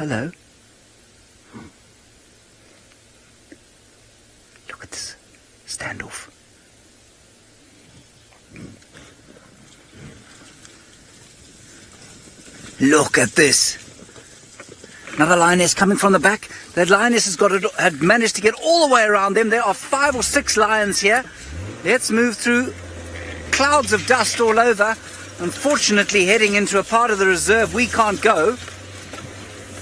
Hello. Look at this standoff. Look at this. Another lioness coming from the back. That lioness had managed to get all the way around them. There are 5 or 6 lions here. Let's move through. Clouds of dust all over. Unfortunately, heading into a part of the reserve we can't go.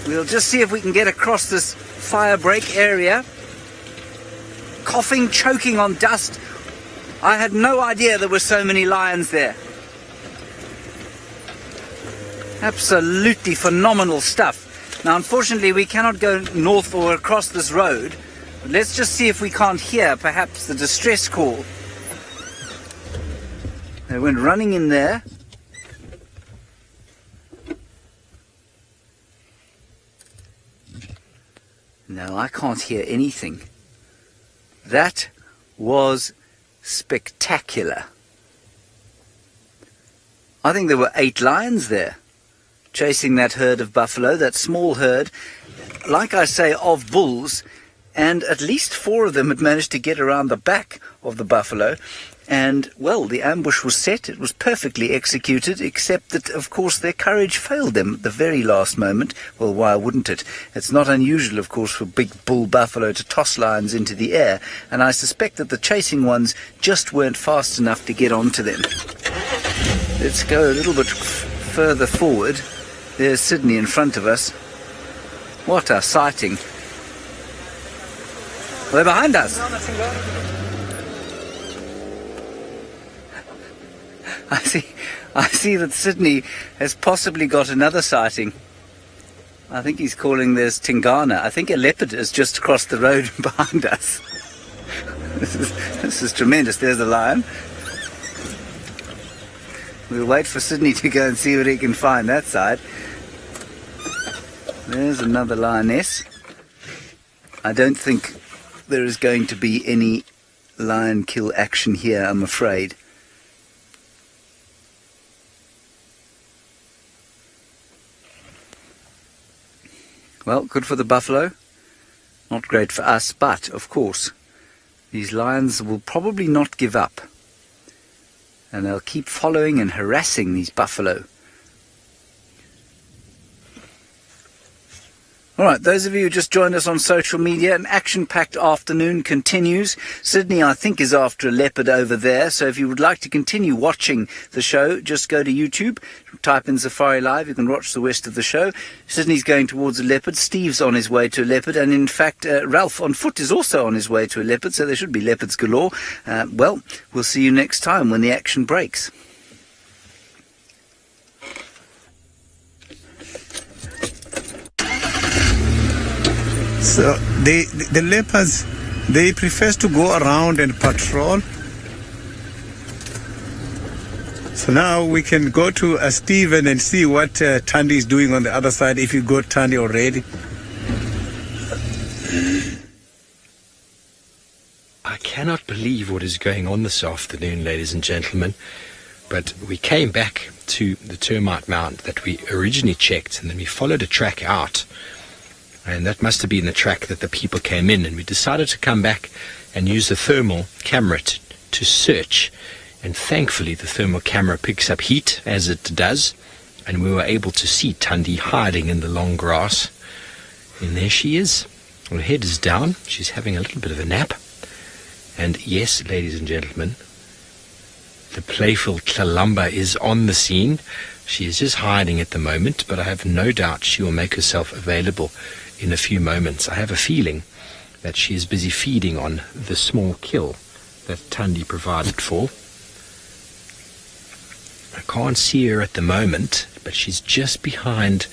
We'll just see if we can get across this fire break area. Coughing, choking on dust. I had no idea there were so many lions there. Absolutely phenomenal stuff. Now, unfortunately, we cannot go north or across this road. But let's just see if we can't hear perhaps the distress call. They went running in there. No, I can't hear anything. That was spectacular. I think there were 8 lions there, chasing that herd of buffalo, that small herd, like I say, of bulls, and at least 4 of them had managed to get around the back of the buffalo. And, well, the ambush was set. It was perfectly executed, except that, of course, their courage failed them at the very last moment. Well, why wouldn't it? It's not unusual, of course, for big bull buffalo to toss lions into the air, and I suspect that the chasing ones just weren't fast enough to get onto them. Let's go a little bit further forward. There's Sydney in front of us. What a sighting. They're behind us. I see that Sydney has possibly got another sighting. I think he's calling this Tingana. I think a leopard has just crossed the road behind us. This is tremendous. There's a lion. We'll wait for Sydney to go and see what he can find that side. There's another lioness. I don't think there is going to be any lion kill action here, I'm afraid. Well, good for the buffalo, not great for us, but, of course, these lions will probably not give up. And they'll keep following and harassing these buffalo. All right, those of you who just joined us on social media, an action-packed afternoon continues. Sydney, I think, is after a leopard over there, so if you would like to continue watching the show, just go to YouTube, type in Safari Live, you can watch the rest of the show. Sydney's going towards a leopard, Steve's on his way to a leopard, and in fact, Ralph on foot is also on his way to a leopard, so there should be leopards galore. Well, we'll see you next time when the action breaks. So the leopards, they prefer to go around and patrol. So now we can go to Stephen and see what Thandi is doing on the other side, if you got Thandi already. I cannot believe what is going on this afternoon, ladies and gentlemen. But we came back to the termite mound that we originally checked, and then we followed a track out. And that must have been the track that the people came in, and we decided to come back and use the thermal camera to search. And thankfully the thermal camera picks up heat, as it does, and we were able to see Thandi hiding in the long grass. And there she is. Her head is down. She's having a little bit of a nap. And yes, ladies and gentlemen, the playful Tlalamba is on the scene. She is just hiding at the moment, but I have no doubt she will make herself available in a few moments. I have a feeling that she is busy feeding on the small kill that Thandi provided for. I can't see her at the moment, but she's just behind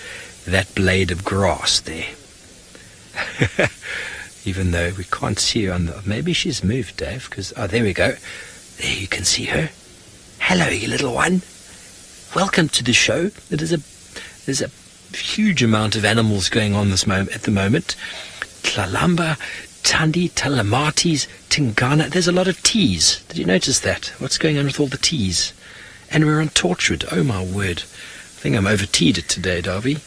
that blade of grass there. Even though we can't see her on the... Maybe she's moved, Dave, because... Oh, there we go. There you can see her. Hello, you little one. Welcome to the show. There's a huge amount of animals going on at the moment. Tlalamba, Thandi&Tlalamba, Tingana. There's a lot of T's. Did you notice that? What's going on with all the T's? And we're on Torchwood. Oh my word. I think I'm over-teed it today, Darby.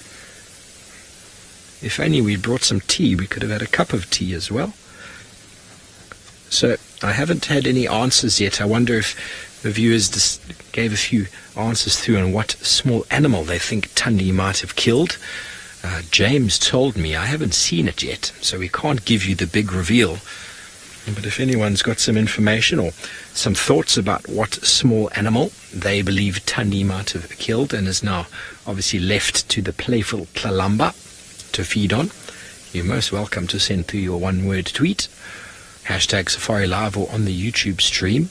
If only we'd brought some tea, we could have had a cup of tea as well. So I haven't had any answers yet. I wonder if the viewers just gave a few answers through on what small animal they think Thandi might have killed. James told me, I haven't seen it yet, so we can't give you the big reveal. But if anyone's got some information or some thoughts about what small animal they believe Thandi might have killed and is now obviously left to the playful Tlalamba to feed on, you're most welcome to send through your one-word tweet, #Safari Live, or on the YouTube stream.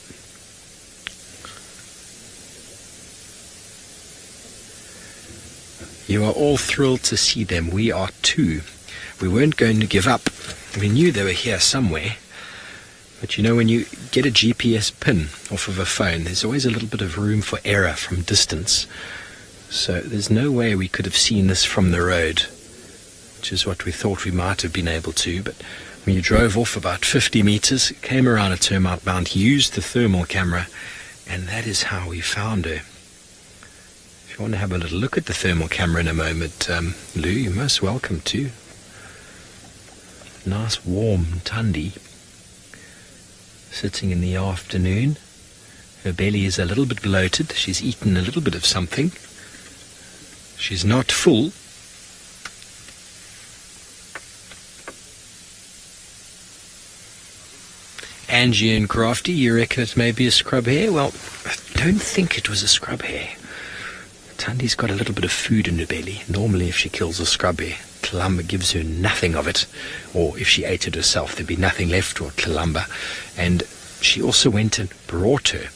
You are all thrilled to see them. We are too. We weren't going to give up. We knew they were here somewhere. But you know, when you get a GPS pin off of a phone, there's always a little bit of room for error from distance. So there's no way we could have seen this from the road, which is what we thought we might have been able to. But when you drove off about 50 meters, came around a termite mound, used the thermal camera, and that is how we found her. If you want to have a little look at the thermal camera in a moment, Lou, you're most welcome to. Nice warm Thandi, sitting in the afternoon. Her belly is a little bit bloated. She's eaten a little bit of something. She's not full. Angie and Crafty, you reckon it may be a scrub hare? Well, I don't think it was a scrub hare. Thandi's got a little bit of food in her belly. Normally, if she kills a scrub hare, Tlalamba gives her nothing of it. Or if she ate it herself, there'd be nothing left for Tlalamba. And she also went and brought her.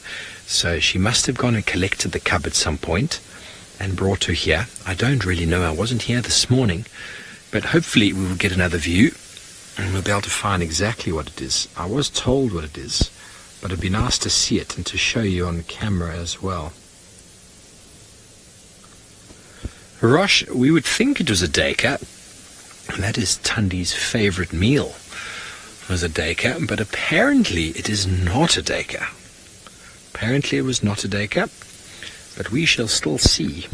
So she must have gone and collected the cub at some point and brought her here. I don't really know. I wasn't here this morning. But hopefully we will get another view and we'll be able to find exactly what it is. I was told what it is, but it'd be nice to see it and to show you on camera as well. Rosh, we would think it was a deka. That is Thandi's favorite meal, was a deka, but apparently it is not a deka. Apparently it was not a deka, but we shall still see.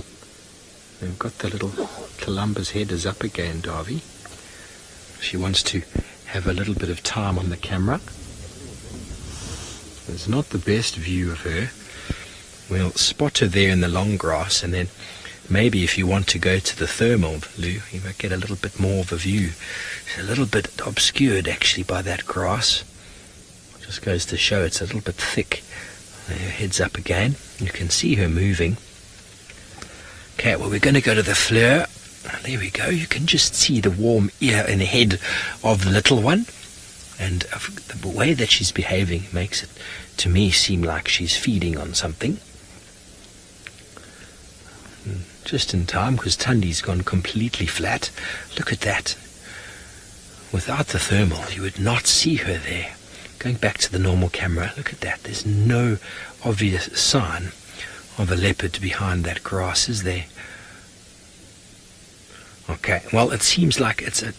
We've got the little Tlalamba's head is up again, Davy. She wants to have a little bit of time on the camera. It's not the best view of her. We'll spot her there in the long grass, and then maybe if you want to go to the thermal, Lou, you might get a little bit more of a view. It's a little bit obscured actually by that grass. Just goes to show it's a little bit thick. Her head's up again. You can see her moving. Okay, well, we're going to go to the fleur. There we go. You can just see the warm ear and head of the little one. And the way that she's behaving makes it, to me, seem like she's feeding on something. Just in time, because Thandi's gone completely flat. Look at that. Without the thermal, you would not see her there. Going back to the normal camera, look at that. There's no obvious sign of a leopard behind that grass, is there? Okay, well, it seems like it's a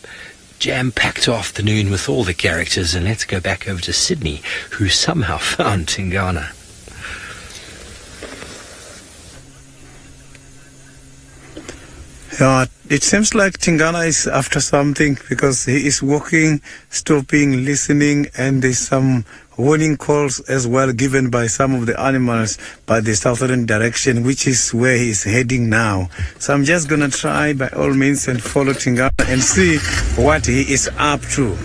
jam-packed afternoon with all the characters, and let's go back over to Sydney, who somehow found Tingana. Yeah, it seems like Tingana is after something because he is walking, stopping, listening, and there's some warning calls as well given by some of the animals by the southern direction, which is where he's heading now. So I'm just going to try by all means and follow Tingana and see what he is up to.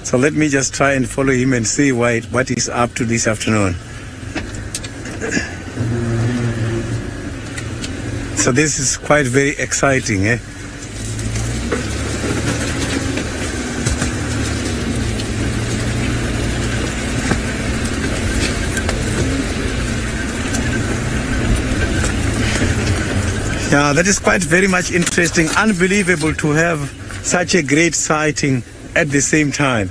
So let me just try and follow him and see what he's up to this afternoon. So this is quite very exciting, eh? Yeah, that is quite very much interesting. Unbelievable to have such a great sighting at the same time.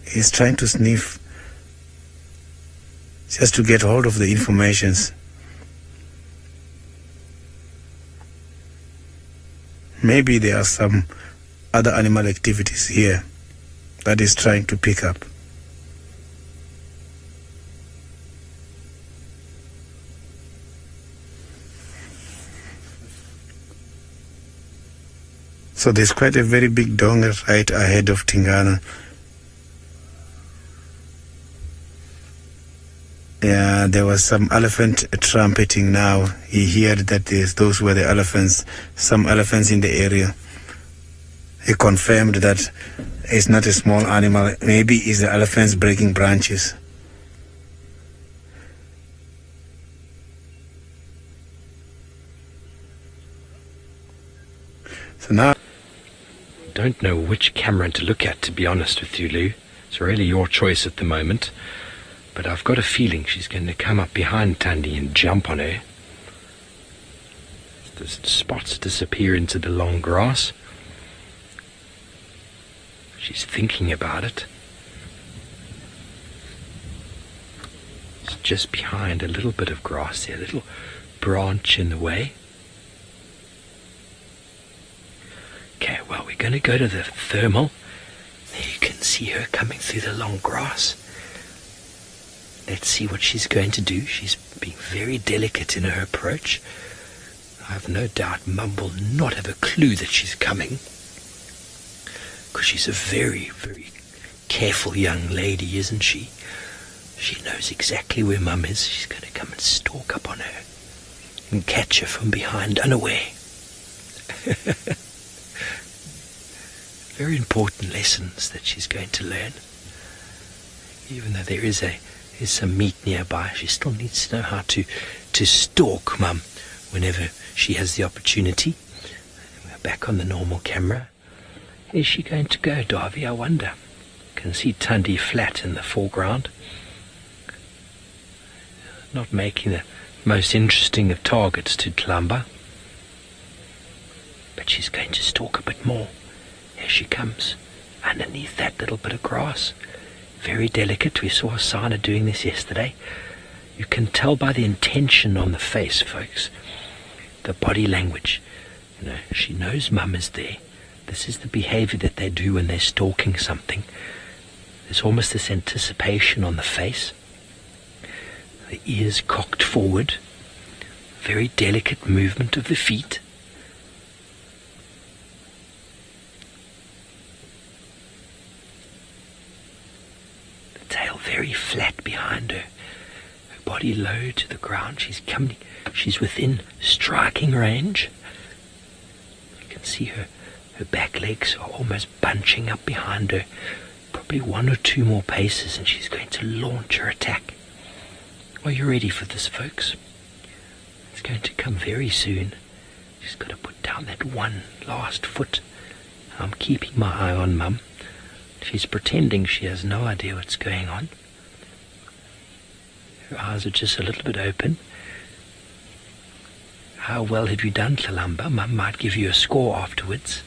He's trying to sniff just to get hold of the informations. Maybe there are some other animal activities here that is trying to pick up. So there's quite a very big donga right ahead of Tingana. Yeah, there was some elephant trumpeting now. He heard that those were the elephants, some elephants in the area. He confirmed that it's not a small animal. Maybe it's the elephants breaking branches. So now, Don't know which camera to look at, to be honest with you, Lou. It's really your choice at the moment. But I've got a feeling she's going to come up behind Thandi and jump on her. The spots disappear into the long grass. She's thinking about it. It's just behind a little bit of grass there, a little branch in the way. Okay, well, we're going to go to the thermal. There you can see her coming through the long grass. Let's see what she's going to do. She's being very delicate in her approach. I have no doubt Mum will not have a clue that she's coming, because she's a very, very careful young lady, isn't she? She knows exactly where Mum is. She's going to come and stalk up on her and catch her from behind unaware. Very important lessons that she's going to learn. Even though there is some meat nearby, she still needs to know how to stalk Mum whenever she has the opportunity. We're back on the normal camera. Is she going to go, Davy? I wonder. You can see Thandi flat in the foreground. Not making the most interesting of targets to Tlalamba. But she's going to stalk a bit more. Here she comes, underneath that little bit of grass. Very delicate. We saw a sign of doing this yesterday. You can tell by the intention on the face, folks. The body language. You know, she knows Mum is there. This is the behavior that they do when they're stalking something. There's almost this anticipation on the face. The ears cocked forward. Very delicate movement of the feet. Tail very flat behind her. Her body low to the ground. She's within striking range. You can see her back legs are almost bunching up behind her. Probably one or two more paces and she's going to launch her attack. Are you ready for this, folks? It's going to come very soon. She's got to put down that one last foot. I'm keeping my eye on Mum. She's pretending she has no idea what's going on. Her eyes are just a little bit open. How well have you done, Tlalamba? Mum might give you a score afterwards.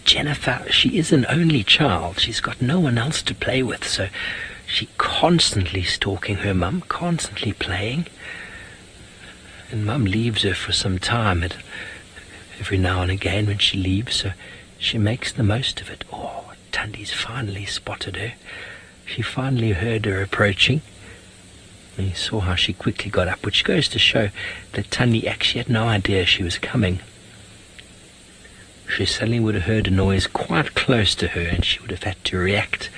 Jennifer, she is an only child. She's got no one else to play with, so she's constantly stalking her Mum, constantly playing. And Mum leaves her for some time every now and again when she leaves, so she makes the most of it. Oh, Thandi's finally spotted her. She finally heard her approaching. And you saw how she quickly got up, which goes to show that Thandi actually had no idea she was coming. She suddenly would have heard a noise quite close to her and she would have had to react.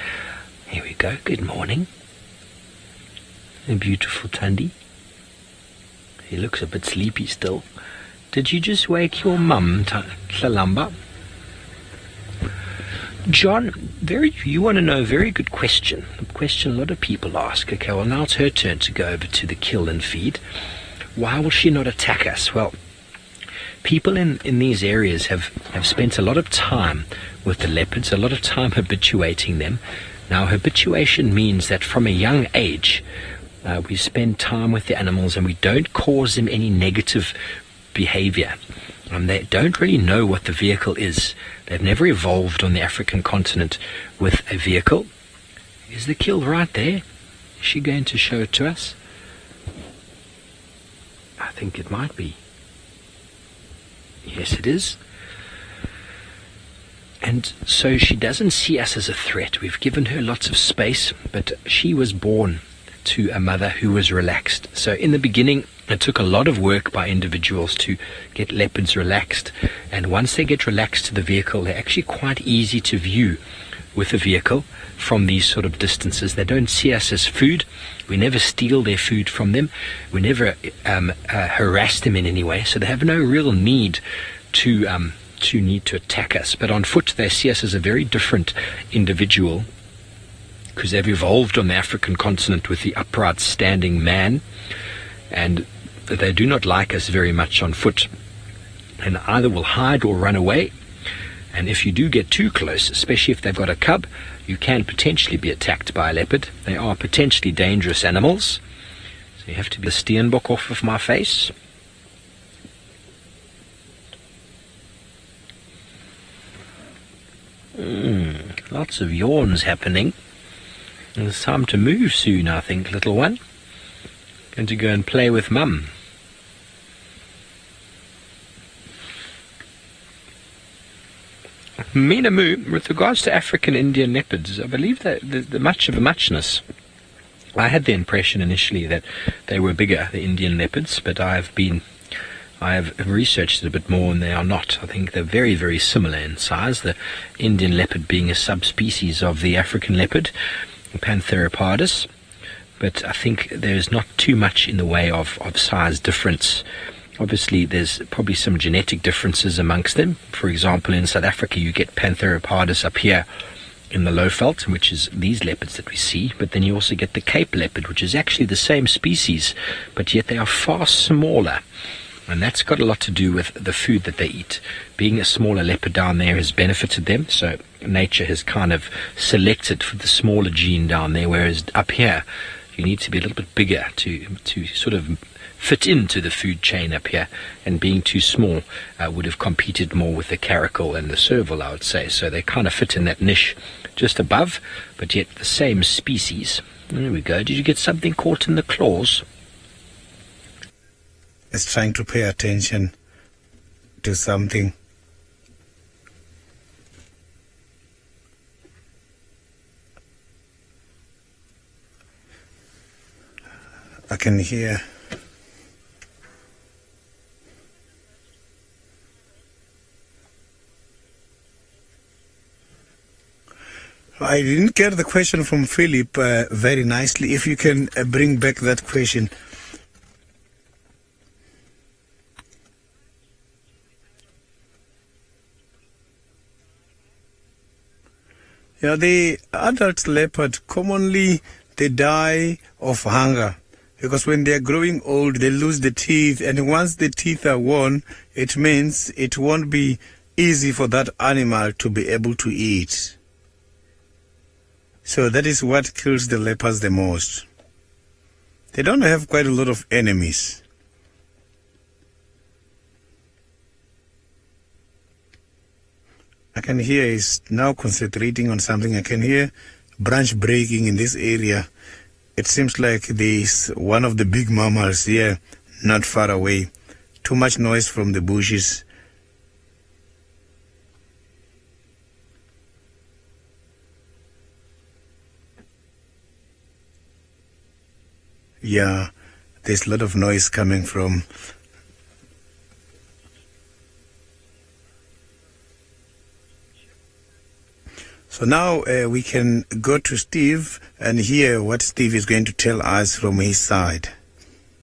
Here we go. Good morning. A beautiful Thandi. He looks a bit sleepy still. Did you just wake your mum, Tlalamba? John, you want to know a very good question. A question a lot of people ask. Okay, well now it's her turn to go over to the kill and feed. Why will she not attack us? Well, people in these areas have spent a lot of time with the leopards, a lot of time habituating them. Now, habituation means that from a young age, we spend time with the animals and we don't cause them any negative behavior. They don't really know what the vehicle is. They've never evolved on the African continent with a vehicle. Is the kill right there? Is she going to show it to us? I think it might be. Yes, it is. And so she doesn't see us as a threat. We've given her lots of space, but she was born to a mother who was relaxed. So in the beginning, it took a lot of work by individuals to get leopards relaxed. And once they get relaxed to the vehicle, they're actually quite easy to view with the vehicle from these sort of distances. They don't see us as food. We never steal their food from them. We never harass them in any way. So they have no real need to attack us. But on foot, they see us as a very different individual, because they've evolved on the African continent with the upright standing man, and they do not like us very much on foot, and either will hide or run away. And if you do get too close, especially if they've got a cub, you can potentially be attacked by a leopard. They are potentially dangerous animals, so you have to be the steenbok off of my face. Lots of yawns happening. It's time to move soon, I think, little one. Going to go and play with Mum. Minamu, with regards to African Indian leopards, I believe that the much of a muchness. I had the impression initially that they were bigger, the Indian leopards, but I have researched it a bit more, and they are not. I think they're very, very similar in size, the Indian leopard being a subspecies of the African leopard, Pantheropardus, but I think there's not too much in the way of size difference. Obviously, there's probably some genetic differences amongst them. For example, in South Africa, you get Pantheropardus up here in the Lowveld, which is these leopards that we see, but then you also get the Cape leopard, which is actually the same species, but yet they are far smaller. And that's got a lot to do with the food that they eat. Being a smaller leopard down there has benefited them, so nature has kind of selected for the smaller gene down there, whereas up here you need to be a little bit bigger to sort of fit into the food chain up here, and being too small would have competed more with the caracal and the serval, I would say. So they kind of fit in that niche just above, but yet the same species. There we go. Did you get something caught in the claws? Is trying to pay attention to something. I can hear I didn't get the question from Philip very nicely. If you can bring back that question. Yeah, the adult leopard, commonly they die of hunger, because when they are growing old, they lose the teeth, and once the teeth are worn, it means it won't be easy for that animal to be able to eat. So that is what kills the leopards the most. They don't have quite a lot of enemies. I can hear he's now concentrating on something. I can hear branch breaking in this area. It seems like there's one of the big mammals here, not far away. Too much noise from the bushes. Yeah, there's a lot of noise coming from. So now we can go to Steve and hear what Steve is going to tell us from his side.